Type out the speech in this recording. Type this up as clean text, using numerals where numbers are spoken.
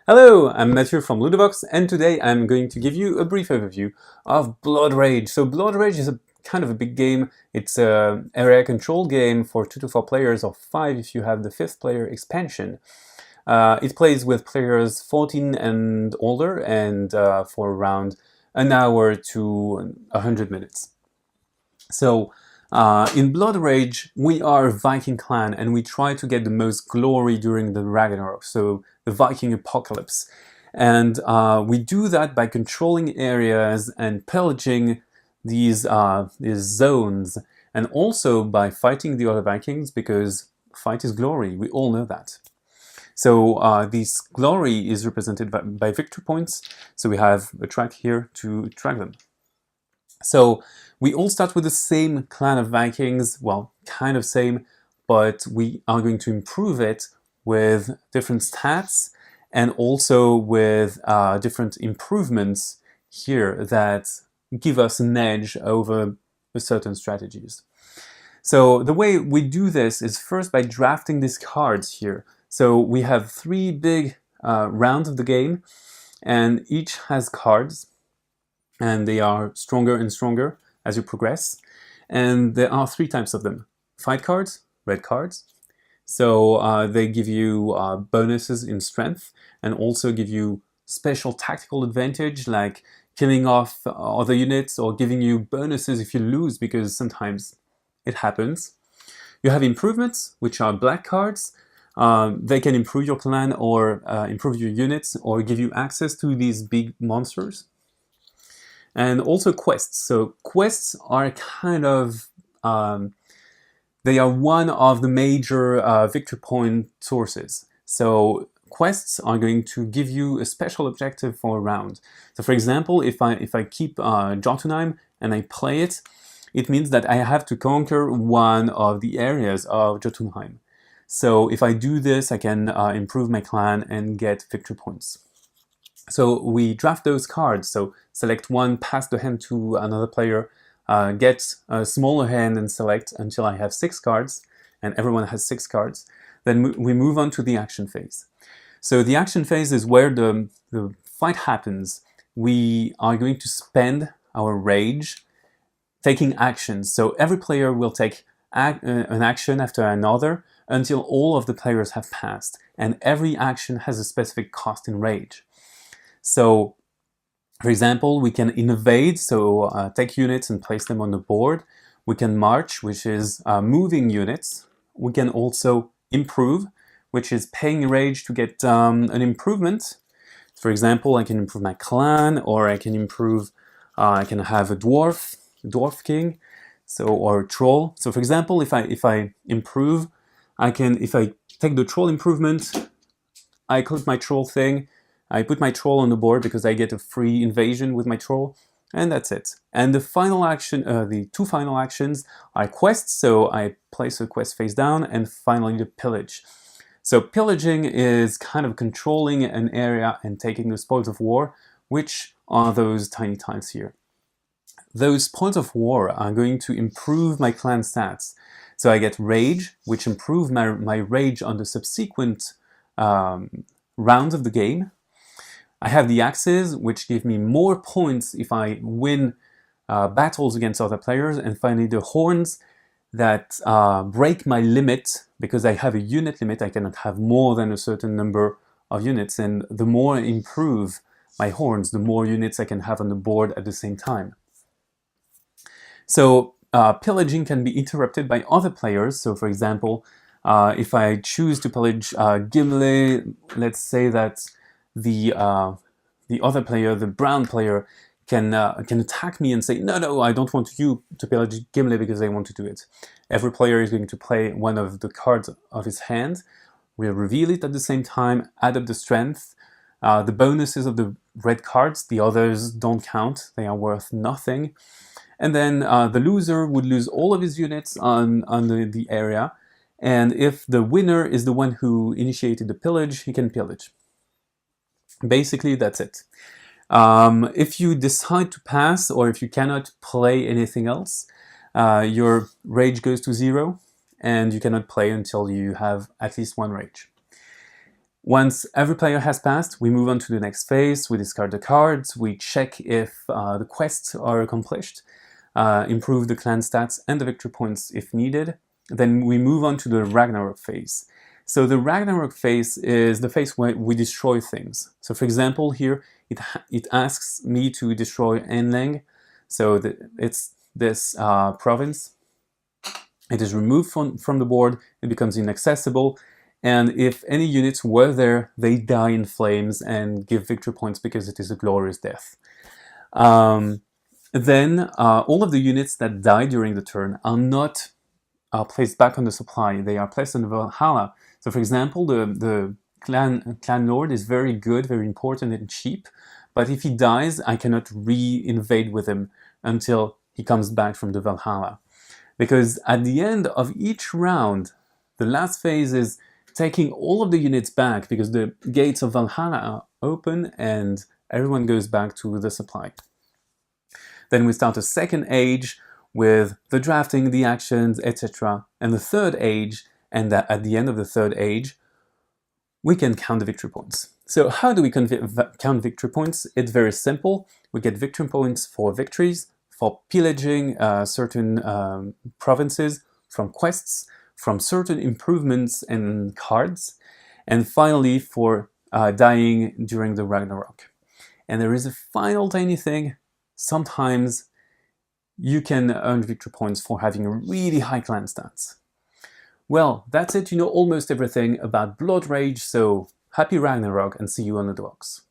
Hello, I'm Matthew from Ludobox, and today I'm going to give you a brief overview of Blood Rage. So Blood Rage is a kind of a big game. It's an area control game for 2 to 4 players, or 5 if you have the 5th player expansion. It plays with players 14 and older, and for around an hour to 100 minutes. So in Blood Rage, we are a Viking clan and we try to get the most glory during the Ragnarok, so the Viking apocalypse. And we do that by controlling areas and pillaging these zones, and also by fighting the other Vikings, because fight is glory, we all know that. So this glory is represented by victory points, so we have a track here to track them. So we all start with the same clan of Vikings, well, kind of same, but we are going to improve it with different stats and also with different improvements here that give us an edge over certain strategies. So the way we do this is first by drafting these cards here. So we have 3 big rounds of the game, and each has cards, and they are stronger and stronger as you progress. And there are 3 types of them. Fight cards, red cards. So they give you bonuses in strength and also give you special tactical advantage, like killing off other units or giving you bonuses if you lose, because sometimes it happens. You have improvements, which are black cards. They can improve your clan or improve your units or give you access to these big monsters. And also quests. So quests are kind of, they are one of the major victory point sources. So quests are going to give you a special objective for a round. So for example, if I keep Jotunheim and I play it, it means that I have to conquer one of the areas of Jotunheim. So if I do this, I can improve my clan and get victory points. So we draft those cards, so select one, pass the hand to another player, get a smaller hand and select until I have 6 cards, and everyone has 6 cards. Then we move on to the action phase. So the action phase is where the fight happens. We are going to spend our rage taking actions. So every player will take an action after another until all of the players have passed, and every action has a specific cost in rage. So, for example, we can invade, so take units and place them on the board. We can march, which is moving units. We can also improve, which is paying rage to get an improvement. For example, I can improve my clan, or I can improve, I can have a dwarf king, so, or a troll. So for example, if I improve, if I take the troll improvement, I click my troll thing, I put my troll on the board because I get a free invasion with my troll, and that's it. And the final action, the 2 final actions are quests, so I place a quest face down, and finally the pillage. So pillaging is kind of controlling an area and taking the spoils of war, which are those tiny tiles here. Those spoils of war are going to improve my clan stats. So I get rage, which improves my rage on the subsequent rounds of the game. I have the axes, which give me more points if I win battles against other players. And finally, the horns that break my limit, because I have a unit limit. I cannot have more than a certain number of units. And the more I improve my horns, the more units I can have on the board at the same time. So pillaging can be interrupted by other players. So for example, if I choose to pillage Gimli, let's say that the other player, the brown player, can attack me and say, no, I don't want you to pillage Gimli because I want to do it. Every player is going to play one of the cards of his hand. We'll reveal it at the same time, add up the strength, the bonuses of the red cards. The others don't count, they are worth nothing. And then the loser would lose all of his units on the area. And if the winner is the one who initiated the pillage, he can pillage. Basically, that's it. If you decide to pass, or if you cannot play anything else, your rage goes to 0, and you cannot play until you have at least 1 rage. Once every player has passed, we move on to the next phase, we discard the cards, we check if the quests are accomplished, improve the clan stats and the victory points if needed. Then we move on to the Ragnarok phase. So the Ragnarok phase is the phase where we destroy things. So for example, here it asks me to destroy Enlang. So it's this province. It is removed from the board, it becomes inaccessible, and if any units were there, they die in flames and give victory points because it is a glorious death. Then all of the units that die during the turn are not placed back on the supply, they are placed on the Valhalla. So for example, the clan lord is very good, very important and cheap, but if he dies, I cannot re-invade with him until he comes back from the Valhalla. Because at the end of each round, the last phase is taking all of the units back because the gates of Valhalla are open and everyone goes back to the supply. Then we start a second age with the drafting, the actions, etc. And the third age, and at the end of the third age, we can count the victory points. So how do we count victory points? It's very simple. We get victory points for victories, for pillaging certain provinces, from quests, from certain improvements and cards, and finally for dying during the Ragnarok. And there is a final tiny thing. Sometimes you can earn victory points for having really high clan stats. Well, that's it. You know almost everything about Blood Rage, so happy Ragnarok and see you on the docks.